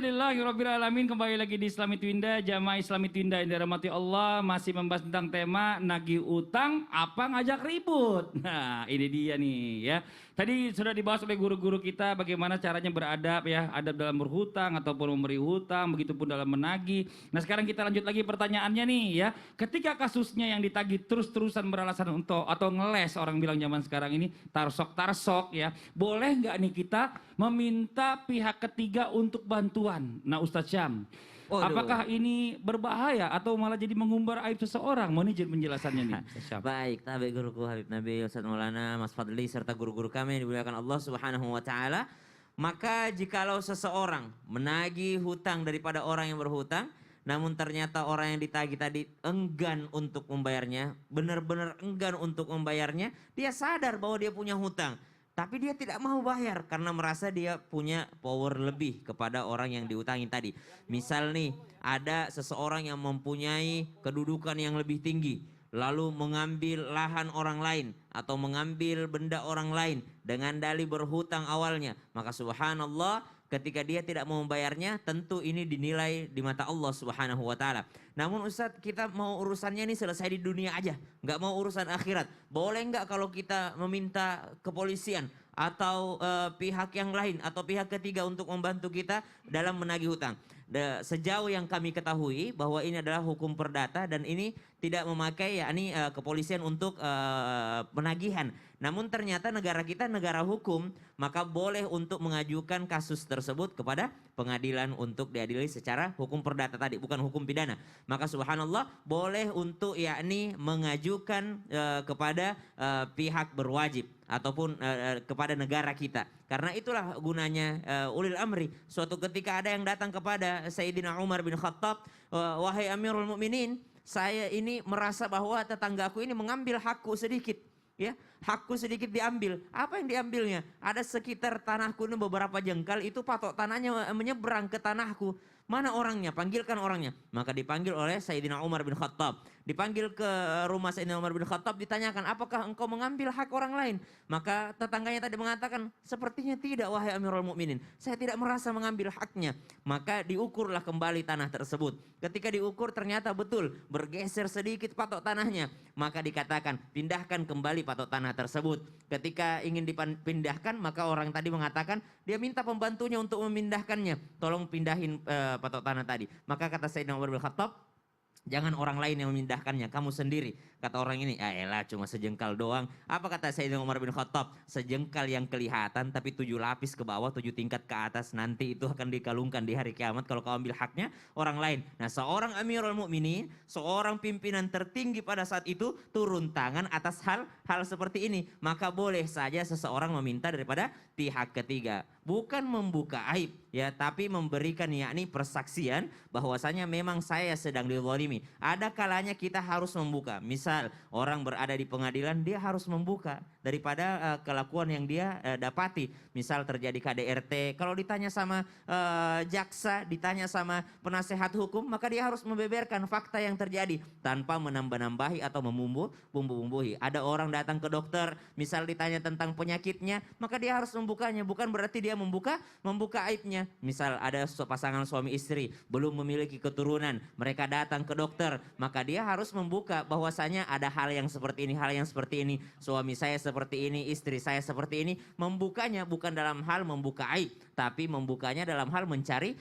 Alhamdulillahirrabbilalamin. Kembali lagi di Islami Twinda, Jamaah Islami Twinda yang dirahmati Allah. Masih membahas tentang tema nagih utang apa ngajak ribut. Nah ini dia nih ya. Tadi sudah dibahas oleh guru-guru kita bagaimana caranya beradab ya. Adab dalam berhutang ataupun memberi hutang, begitupun dalam menagih. Nah sekarang kita lanjut lagi pertanyaannya nih ya. Ketika kasusnya yang ditagih terus-terusan beralasan untuk atau ngeles, orang bilang zaman sekarang ini tarsok-tarsok ya. Boleh nggak nih kita meminta pihak ketiga untuk bantuan? Nah Ustadz Syam, apakah ini berbahaya atau malah jadi mengumbar aib seseorang? Mohon izin penjelasannya nih Ustadz Syam. Baik, tabi guruku Habib Nabi Ustadz Maulana Mas Fadli serta guru-guru kami yang dimuliakan Allah Subhanahu wa taala. Maka jikalau seseorang menagih hutang daripada orang yang berhutang, namun ternyata orang yang ditagih tadi enggan untuk membayarnya, benar-benar enggan untuk membayarnya, dia sadar bahwa dia punya hutang. Tapi dia tidak mau bayar karena merasa dia punya power lebih kepada orang yang diutangi tadi. Misal nih, ada seseorang yang mempunyai kedudukan yang lebih tinggi, lalu mengambil lahan orang lain atau mengambil benda orang lain dengan dalih berhutang awalnya. Maka subhanallah, ketika dia tidak mau membayarnya, tentu ini dinilai di mata Allah Subhanahu wa taala. Namun Ustadz, kita mau urusannya ini selesai di dunia aja, nggak mau urusan akhirat. Boleh nggak kalau kita meminta kepolisian atau pihak yang lain atau pihak ketiga untuk membantu kita dalam menagih hutang? Sejauh yang kami ketahui bahwa ini adalah hukum perdata dan ini tidak memakai yakni kepolisian untuk penagihan. Namun ternyata negara kita negara hukum, maka boleh untuk mengajukan kasus tersebut kepada pengadilan untuk diadili secara hukum perdata tadi, bukan hukum pidana. Maka subhanallah boleh untuk yakni mengajukan kepada pihak berwajib ataupun kepada negara kita. Karena itulah gunanya ulil amri. Suatu ketika ada yang datang kepada Sayyidina Umar bin Khattab, wahai Amirul Mukminin, saya ini merasa bahwa tetanggaku ini mengambil hakku sedikit. Ya, hakku sedikit diambil. Apa yang diambilnya? Ada sekitar tanahku ini beberapa jengkal, itu patok tanahnya menyeberang ke tanahku. Mana orangnya? Panggilkan orangnya. Maka dipanggil oleh Sayyidina Umar bin Khattab. Dipanggil ke rumah Sayyidina Umar bin Khattab, ditanyakan, apakah engkau mengambil hak orang lain? Maka tetangganya tadi mengatakan, sepertinya tidak wahai Amirul Mukminin. Saya tidak merasa mengambil haknya. Maka diukurlah kembali tanah tersebut. Ketika diukur ternyata betul bergeser sedikit patok tanahnya. Maka dikatakan, pindahkan kembali patok tanah tersebut. Ketika ingin dipindahkan, maka orang tadi mengatakan, dia minta pembantunya untuk memindahkannya. Tolong pindahin patok tanah tadi. Maka kata Sayyidina Umar bin Khattab, jangan orang lain yang memindahkannya, kamu sendiri. Kata orang ini, elah cuma sejengkal doang. Apa kata Sayyidina Umar bin Khattab? Sejengkal yang kelihatan tapi 7 lapis ke bawah, 7 tingkat ke atas. Nanti itu akan dikalungkan di hari kiamat kalau kau ambil haknya orang lain. Nah seorang Amirul Mukminin, seorang pimpinan tertinggi pada saat itu turun tangan atas hal seperti ini. Maka boleh saja seseorang meminta daripada pihak ketiga. Bukan membuka aib ya, tapi memberikan yakni persaksian bahwasanya memang saya sedang dizalimi. Ada kalanya kita harus membuka. Misal orang berada di pengadilan, dia harus membuka daripada kelakuan yang dia dapati. Misal terjadi KDRT, kalau ditanya sama jaksa, ditanya sama penasehat hukum, maka dia harus membeberkan fakta yang terjadi tanpa menambah-nambahi atau membumbu-bumbui. Ada orang datang ke dokter, misal ditanya tentang penyakitnya, maka dia harus membukanya. Bukan berarti dia membuka aibnya. Misal ada pasangan suami istri belum memiliki keturunan, mereka datang ke dokter, maka dia harus membuka bahwasanya ada hal yang seperti ini, hal yang seperti ini, suami saya seperti ini, istri saya seperti ini. Membukanya bukan dalam hal membuka aib, tapi membukanya dalam hal mencari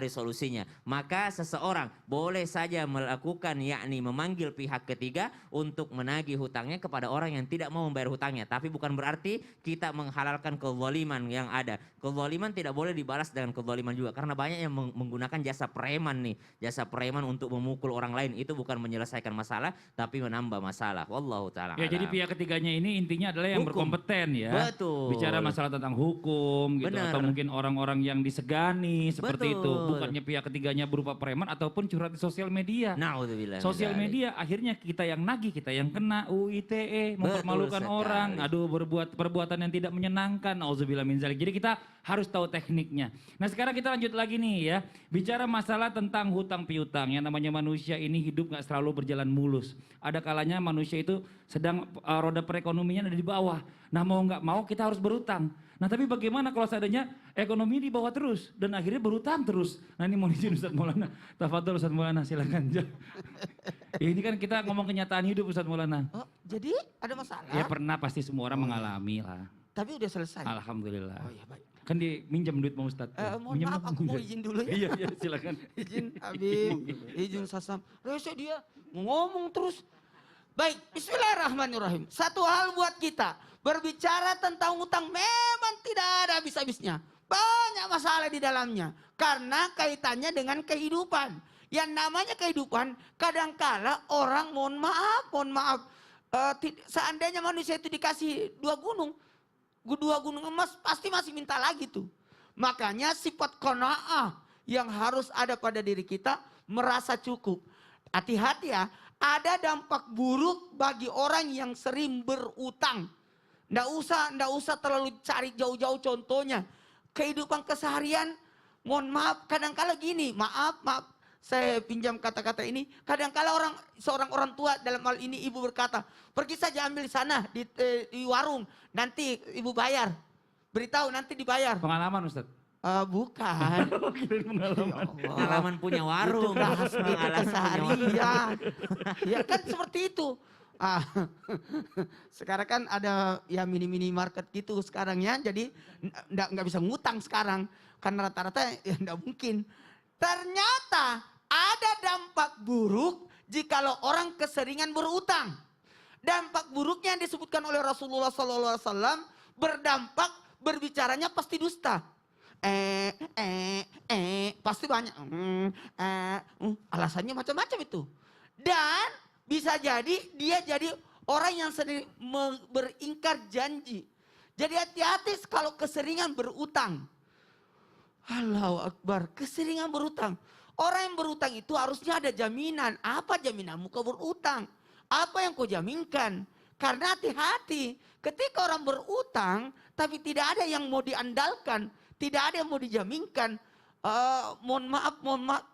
solusinya. Maka seseorang boleh saja melakukan yakni memanggil pihak ketiga untuk menagih hutangnya kepada orang yang tidak mau membayar hutangnya. Tapi bukan berarti kita menghalalkan kezaliman yang ada. Kezaliman tidak boleh dibalas dengan kezaliman juga, karena banyak yang menggunakan jasa preman nih, jasa preman untuk memukul orang lain. Itu bukan menyelesaikan masalah, tapi menambah masalah. Wallahu taala ya, alam. jadi pihak ketiganya ini intinya adalah yang berkompeten ya. Betul. Bicara masalah tentang hukum gitu. Benar. Atau mungkin orang-orang yang disegani seperti Betul. itu. Bukannya pihak ketiganya berupa preman ataupun curhat di sosial media. Naudzubillah. Sosial media akhirnya kita yang nagih, kita yang kena UITE, mempermalukan sekali. orang, aduh berbuat perbuatan yang tidak menyenangkan. Nauzubillah min dzalik. Jadi kita harus tahu tekniknya. Nah sekarang kita lanjut lagi nih ya. Bicara masalah tentang hutang piutang. Yang namanya manusia ini hidup gak selalu berjalan mulus. Ada kalanya manusia itu sedang roda perekonomian ada di bawah. Nah mau nggak mau kita harus berutang. Nah tapi bagaimana kalau seandainya ekonomi di bawah terus dan akhirnya berhutang terus? Nah ini mau izin Ustaz Maulana. Tafadhol Ustaz Maulana, silakan. Ya, ini kan kita ngomong kenyataan hidup Ustaz Maulana. Oh, jadi ada masalah? Ya pernah pasti semua orang mengalami lah. Tapi udah selesai. Alhamdulillah. Oh iya baik. Kan diminjam duit mau Ustaz. Mohon Minjem maaf, dong, aku mau minjem. izin dulu ya. Iya, iya silakan. Izin Habib, izin Sasam. Rese dia ngomong terus. Baik, bismillahirrahmanirrahim. Satu hal buat kita, berbicara tentang utang memang tidak ada habis-habisnya. Banyak masalah di dalamnya. Karena kaitannya dengan kehidupan. Yang namanya kehidupan, kadangkala orang mohon maaf. Seandainya manusia itu dikasih 2 gunung emas pasti masih minta lagi tuh. Makanya sifat qanaah yang harus ada pada diri kita merasa cukup. Hati-hati ya, ada dampak buruk bagi orang yang sering berutang. Nggak usah terlalu cari jauh-jauh contohnya. Kehidupan keseharian, mohon maaf, kadang-kala gini, maaf, saya pinjam kata-kata ini. Kadang-kala seorang orang tua dalam hal ini ibu berkata, pergi saja ambil di sana di warung, nanti ibu bayar. Beritahu nanti dibayar. Pengalaman Ustaz. Bukan. Kirain pengalaman. Pengalaman punya warung. Itu keseharian. Ya kan seperti itu. Sekarang kan ada ya mini market gitu sekarang ya. Jadi nggak bisa ngutang sekarang. Karena rata-rata ya nggak mungkin. Ternyata ada dampak buruk jikalau orang keseringan berutang. Dampak buruknya yang disebutkan oleh Rasulullah SAW berdampak berbicaranya pasti dusta. Pasti banyak. Alasannya macam-macam itu. Dan bisa jadi dia jadi orang yang sering beringkar janji. Jadi hati-hati kalau keseringan berutang. Allahu Akbar, keseringan berutang. Orang yang berutang itu harusnya ada jaminan. Apa jaminanmu kau berutang? Apa yang kau jaminkan? Karena hati-hati, ketika orang berutang tapi tidak ada yang mau diandalkan, tidak ada yang mau dijaminkan. Mohon maaf,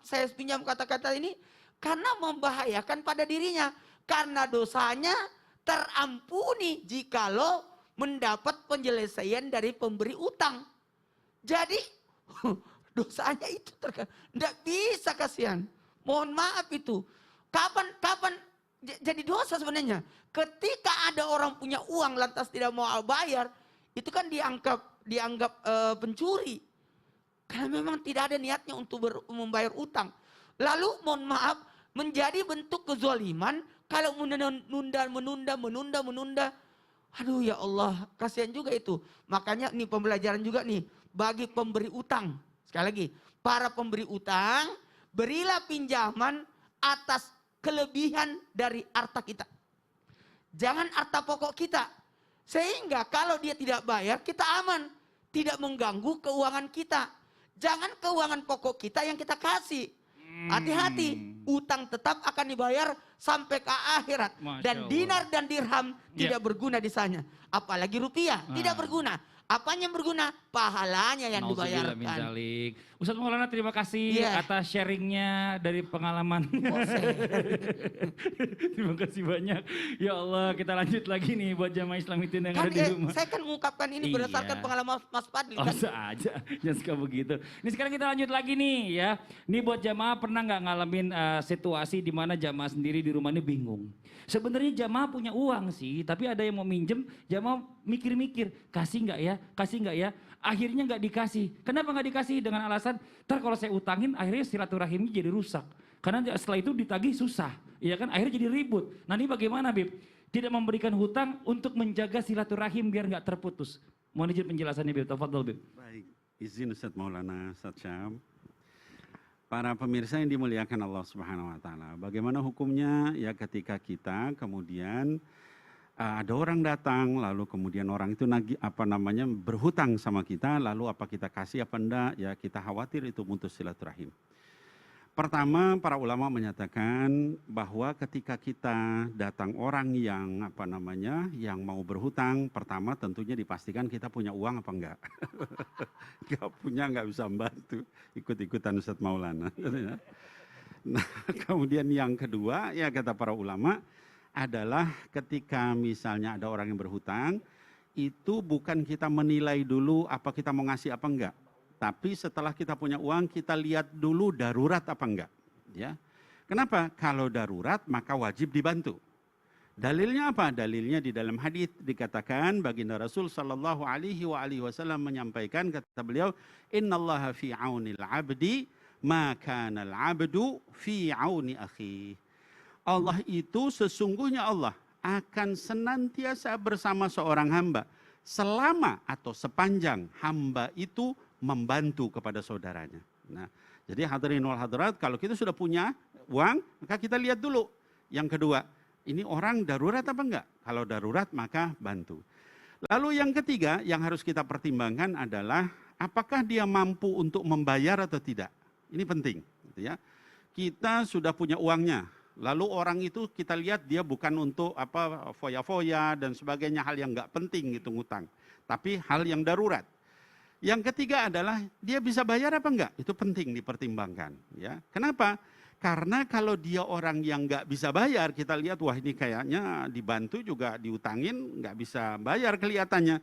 saya pinjam kata-kata ini karena membahayakan pada dirinya. Karena dosanya terampuni jikalau mendapat penyelesaian dari pemberi utang. Jadi dosanya itu tidak bisa kasihan. Mohon maaf itu. Kapan jadi dosa sebenarnya? Ketika ada orang punya uang lantas tidak mau bayar, itu kan dianggap pencuri. Karena memang tidak ada niatnya untuk membayar utang. Lalu mohon maaf, menjadi bentuk kezaliman kalau menunda. Aduh ya Allah, kasihan juga itu. Makanya ini pembelajaran juga nih bagi pemberi utang. Sekali lagi, para pemberi utang, berilah pinjaman atas kelebihan dari harta kita. Jangan harta pokok kita. Sehingga kalau dia tidak bayar, kita aman. Tidak mengganggu keuangan kita. Jangan keuangan pokok kita yang kita kasih. Hati-hati, utang tetap akan dibayar sampai ke akhirat. Dan dinar dan dirham tidak berguna di sana. Apalagi rupiah, tidak berguna. Apanya yang berguna? Pahalanya yang dibayarkan. Ustaz Maulana terima kasih atas sharingnya dari pengalaman. Terima kasih banyak. Ya Allah, kita lanjut lagi nih buat jamaah Islamitin yang ada di rumah. Saya kan mengungkapkan ini berdasarkan pengalaman Mas Fadli. Oh saja, jangan suka begitu. Ini sekarang kita lanjut lagi nih ya. Ini buat jamaah pernah nggak ngalamin situasi di mana jamaah sendiri di rumah ini bingung. Sebenarnya jamaah punya uang sih, tapi ada yang mau minjem, jamaah mikir-mikir, kasih nggak ya? Akhirnya nggak dikasih. Kenapa nggak dikasih? Dengan alasan, ntar kalau saya utangin, akhirnya silaturahimnya jadi rusak. Karena setelah itu ditagih susah, ya kan? Akhirnya jadi ribut. Nah ini bagaimana, Bib? Tidak memberikan hutang untuk menjaga silaturahim biar nggak terputus. Mohon izin penjelasannya, Bib. Tafadhol, Bib. Baik, izin Ustaz Maulana, Ustaz Syam. Para pemirsa yang dimuliakan Allah Subhanahu wa taala. Bagaimana hukumnya ya ketika kita kemudian ada orang datang lalu kemudian orang itu berhutang sama kita, lalu apa kita kasih apa enggak, ya kita khawatir itu putus silaturahim. Pertama, para ulama menyatakan bahwa ketika kita datang orang yang yang mau berhutang, pertama tentunya dipastikan kita punya uang apa enggak. Enggak punya, enggak bisa membantu, ikut-ikutan Ustaz Maulana. Nah, kemudian yang kedua, ya kata para ulama adalah ketika misalnya ada orang yang berhutang, itu bukan kita menilai dulu apa kita mau ngasih apa enggak. Tapi setelah kita punya uang, kita lihat dulu darurat apa enggak. Ya. Kenapa? Kalau darurat maka wajib dibantu. Dalilnya apa? Dalilnya di dalam hadis dikatakan baginda Rasul sallallahu alaihi wasallam menyampaikan, kata beliau, "Innallaha fi aunil 'abdi ma kana al-'abdu fi auni akhi." Allah itu sesungguhnya Allah akan senantiasa bersama seorang hamba selama atau sepanjang hamba itu membantu kepada saudaranya. Nah, jadi hadirin wal hadirat, kalau kita sudah punya uang, maka kita lihat dulu. Yang kedua, ini orang darurat apa enggak? Kalau darurat maka bantu. Lalu yang ketiga yang harus kita pertimbangkan adalah apakah dia mampu untuk membayar atau tidak. Ini penting, gitu ya. Kita sudah punya uangnya. Lalu orang itu kita lihat dia bukan untuk apa foya-foya dan sebagainya, hal yang enggak penting gitu ngutang, tapi hal yang darurat. Yang ketiga adalah dia bisa bayar apa enggak? Itu penting dipertimbangkan, ya. Kenapa? Karena kalau dia orang yang nggak bisa bayar, kita lihat wah ini kayaknya dibantu juga diutangin, nggak bisa bayar kelihatannya.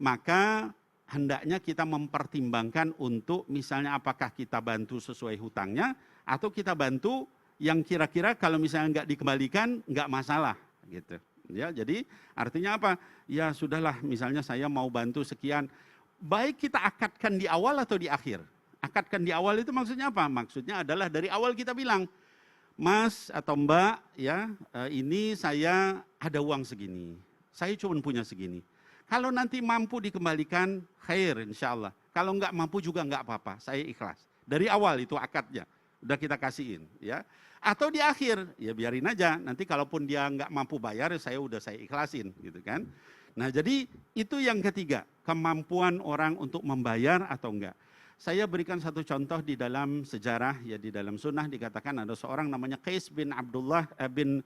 Maka hendaknya kita mempertimbangkan untuk misalnya apakah kita bantu sesuai hutangnya atau kita bantu yang kira-kira kalau misalnya nggak dikembalikan nggak masalah gitu. Ya, jadi artinya apa? Ya sudahlah, misalnya saya mau bantu sekian, baik kita akadkan di awal atau di akhir. Akadkan di awal itu maksudnya apa? Maksudnya adalah dari awal kita bilang, Mas atau Mbak, ya ini saya ada uang segini, saya cuma punya segini. Kalau nanti mampu dikembalikan, khair insya Allah. Kalau nggak mampu juga nggak apa-apa, saya ikhlas. Dari awal itu akadnya, udah kita kasihin, ya. Atau di akhir, ya biarin aja. Nanti kalaupun dia nggak mampu bayar, saya ikhlasin, gitu kan. Nah jadi itu yang ketiga, kemampuan orang untuk membayar atau enggak. Saya berikan satu contoh di dalam sejarah, ya di dalam sunnah dikatakan ada seorang namanya Qais bin Abdullah bin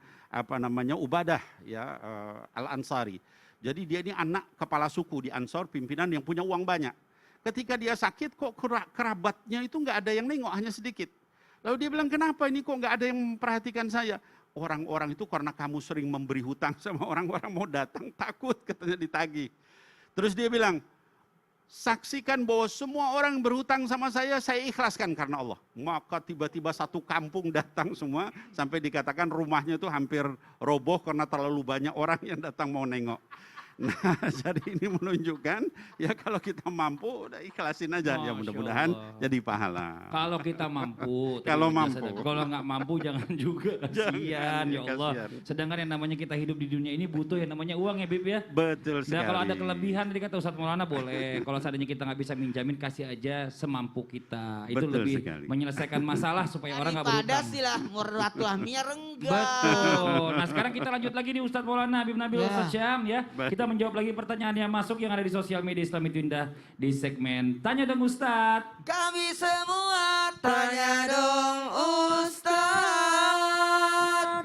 Ubadah, ya Al-Ansari. Jadi dia ini anak kepala suku di Ansor, pimpinan yang punya uang banyak. Ketika dia sakit kok kerabatnya itu nggak ada yang nengok, hanya sedikit. Lalu dia bilang, kenapa ini kok nggak ada yang memperhatikan saya? Orang-orang itu karena kamu sering memberi hutang sama orang-orang mau datang takut katanya ditagih. Terus dia bilang, saksikan bahwa semua orang berhutang sama saya ikhlaskan karena Allah. Maka tiba-tiba satu kampung datang semua, sampai dikatakan rumahnya itu hampir roboh karena terlalu banyak orang yang datang mau nengok. Nah, jadi ini menunjukkan ya kalau kita mampu udah ikhlasin aja, ya mudah-mudahan jadi pahala. Kalau kita mampu, Kalau mampu. Kalau nggak mampu jangan juga, kasihan ya Allah. Kasihan. Sedangkan yang namanya kita hidup di dunia ini butuh yang namanya uang ya Bib ya. Betul sekali. Nah kalau ada kelebihan tadi kata Ustadz Maulana boleh. Kalau seandainya kita nggak bisa minjamin, kasih aja semampu kita. Itu Betul lebih sekali. menyelesaikan masalah supaya orang nggak Daripada berhutang. silah muratuahnya renggang. Betul. Nah sekarang kita lanjut lagi nih Ustadz Maulana Habib Nabil Ya. Ustadz Syam ya. Baik. Kita menjawab lagi pertanyaan yang masuk yang ada di sosial media Islam itu Indah di segmen Tanya Dong Ustadz. Kami semua tanya dong Ustaz.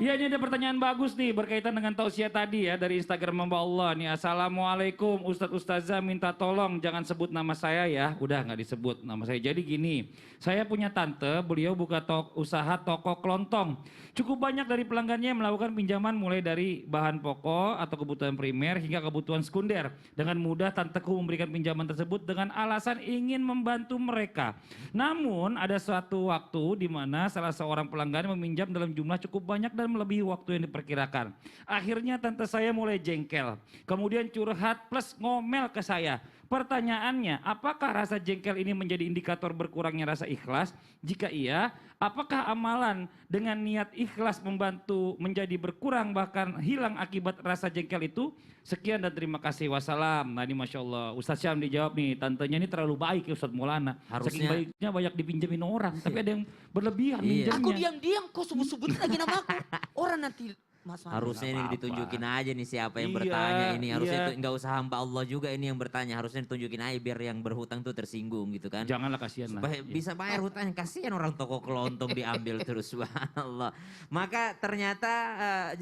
Iya ini ada pertanyaan bagus nih berkaitan dengan tausiah tadi ya dari Instagram Mbak Allah nih. Assalamualaikum Ustadz Ustazah, minta tolong jangan sebut nama saya ya. Udah nggak disebut nama saya. Jadi gini, saya punya tante, beliau buka usaha toko kelontong. Cukup banyak dari pelanggannya yang melakukan pinjaman mulai dari bahan pokok atau kebutuhan primer hingga kebutuhan sekunder. Dengan mudah tanteku memberikan pinjaman tersebut dengan alasan ingin membantu mereka. Namun ada suatu waktu di mana salah seorang pelanggan meminjam dalam jumlah cukup banyak dan melebihi waktu yang diperkirakan. Akhirnya tante saya mulai jengkel. Kemudian curhat plus ngomel ke saya. Pertanyaannya, apakah rasa jengkel ini menjadi indikator berkurangnya rasa ikhlas? Jika iya, apakah amalan dengan niat ikhlas membantu menjadi berkurang bahkan hilang akibat rasa jengkel itu? Sekian dan terima kasih. Wassalam. Nah ini Masya Allah. Ustadz Syam dijawab nih, tantenya ini terlalu baik ya Ustadz Maulana. Saking Harusnya- baiknya banyak dipinjemin orang, tapi ada yang berlebihan Iya. minjemnya. Aku diam-diam kok sebut-sebut lagi nama aku. Orang nanti Mas Fahmi. Harusnya ini apa-apa. ditunjukin aja nih siapa yang Iya, bertanya ini. Harusnya iya. itu nggak usah hamba Allah juga ini yang bertanya. Harusnya ditunjukin aja biar yang berhutang tuh tersinggung gitu kan. Janganlah kasihan lah. Supaya bisa bayar hutangnya. Kasihan orang toko kelontong diambil terus. Subhanallah. Maka ternyata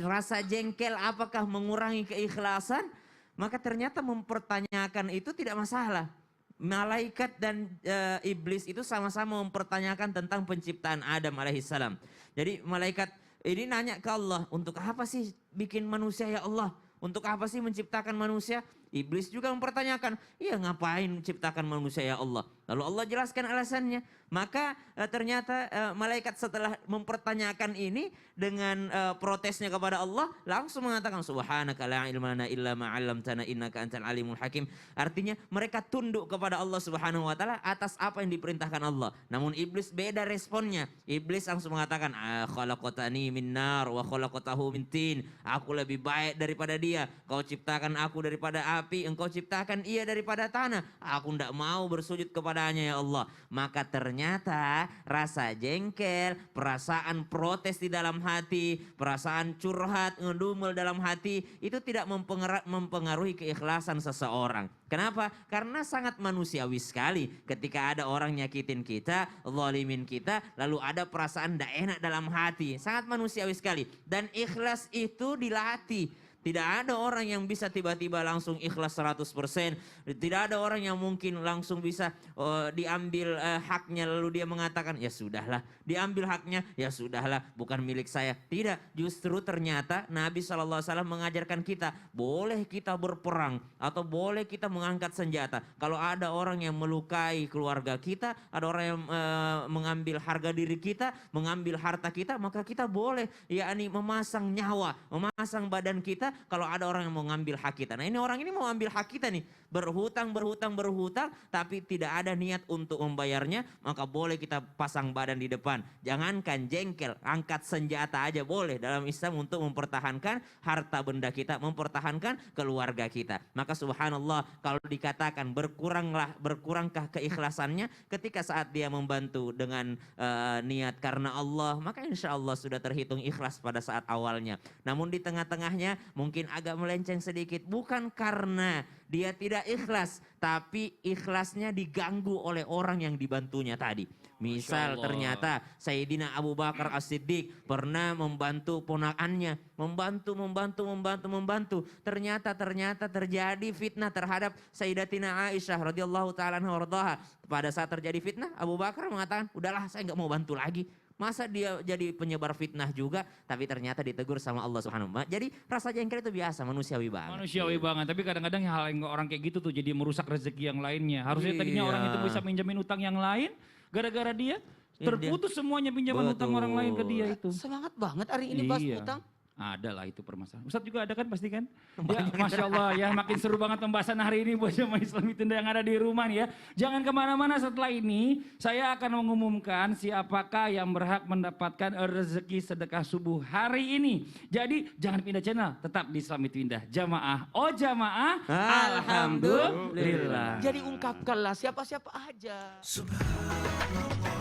rasa jengkel apakah mengurangi keikhlasan? Maka ternyata mempertanyakan itu tidak masalah. Malaikat dan iblis itu sama-sama mempertanyakan tentang penciptaan Adam alaihissalam. Jadi malaikat ini nanya ke Allah, untuk apa sih bikin manusia ya Allah? Untuk apa sih menciptakan manusia? Iblis juga mempertanyakan, iya ngapain ciptakan manusia ya Allah? Lalu Allah jelaskan alasannya. Maka ternyata malaikat setelah mempertanyakan ini dengan protesnya kepada Allah langsung mengatakan subhanaka la ilma lana illa ma 'allamtana innaka antal alimul hakim. Artinya mereka tunduk kepada Allah Subhanahu wa taala atas apa yang diperintahkan Allah. Namun iblis beda responnya. Iblis langsung mengatakan khalaqatani min nar wa khalaqatahu min tin. Aku lebih baik daripada dia. Kau ciptakan aku daripada api, engkau ciptakan ia daripada tanah. Aku tidak mau bersujud kepadanya ya Allah. Maka ternyata rasa jengkel, perasaan protes di dalam hati, perasaan curhat, ngedumel dalam hati itu tidak mempengaruhi keikhlasan seseorang. Kenapa? Karena sangat manusiawi sekali ketika ada orang nyakitin kita, zalimin kita, lalu ada perasaan tidak enak dalam hati. Sangat manusiawi sekali. Dan ikhlas itu dilatih. Tidak ada orang yang bisa tiba-tiba langsung ikhlas 100%. Tidak ada orang yang mungkin langsung bisa diambil haknya lalu dia mengatakan ya sudahlah. Diambil haknya ya sudahlah bukan milik saya. Tidak, justru ternyata Nabi SAW mengajarkan kita boleh kita berperang atau boleh kita mengangkat senjata. Kalau ada orang yang melukai keluarga kita, ada orang yang mengambil harga diri kita, mengambil harta kita, maka kita boleh yakni memasang nyawa, memasang badan kita kalau ada orang yang mau ngambil hak kita. Nah ini orang ini mau ambil hak kita nih. Berhutang, tapi tidak ada niat untuk membayarnya. Maka boleh kita pasang badan di depan. Jangankan jengkel, angkat senjata aja boleh dalam Islam untuk mempertahankan harta benda kita. Mempertahankan keluarga kita. Maka subhanallah kalau dikatakan berkurangkah keikhlasannya ketika saat dia membantu dengan niat karena Allah. Maka insya Allah sudah terhitung ikhlas pada saat awalnya. Namun di tengah-tengahnya mungkin agak melenceng sedikit. Bukan karena dia tidak ikhlas, tapi ikhlasnya diganggu oleh orang yang dibantunya tadi. Misal ternyata Sayyidina Abu Bakar As-Siddiq pernah membantu ponakannya. Membantu. Ternyata terjadi fitnah terhadap Sayyidatina Aisyah radhiyallahu ta'ala anha wardaha. Pada saat terjadi fitnah, Abu Bakar mengatakan, udahlah saya nggak mau bantu lagi. Masa dia jadi penyebar fitnah juga, tapi ternyata ditegur sama Allah Subhanahu wa taala. Jadi rasa jengkel itu biasa, manusiawi banget. Manusiawi banget, tapi kadang-kadang hal yang orang kayak gitu tuh jadi merusak rezeki yang lainnya. Harusnya tadinya orang itu bisa minjemin utang yang lain, gara-gara dia terputus semuanya pinjaman utang orang lain ke dia itu. Semangat banget hari ini bahas utang. Ada lah itu permasalahan. Ustadz juga ada kan pasti kan? Ya, Masya Allah ya makin seru banget pembahasan hari ini buat jemaah Islami Tunda yang ada di rumah nih ya. Jangan kemana-mana setelah ini saya akan mengumumkan siapakah yang berhak mendapatkan rezeki sedekah subuh hari ini. Jadi jangan pindah channel, tetap di Islami Tunda. Jamaah, oh jamaah, alhamdulillah. Jadi ungkapkanlah siapa-siapa aja. Subhanallah.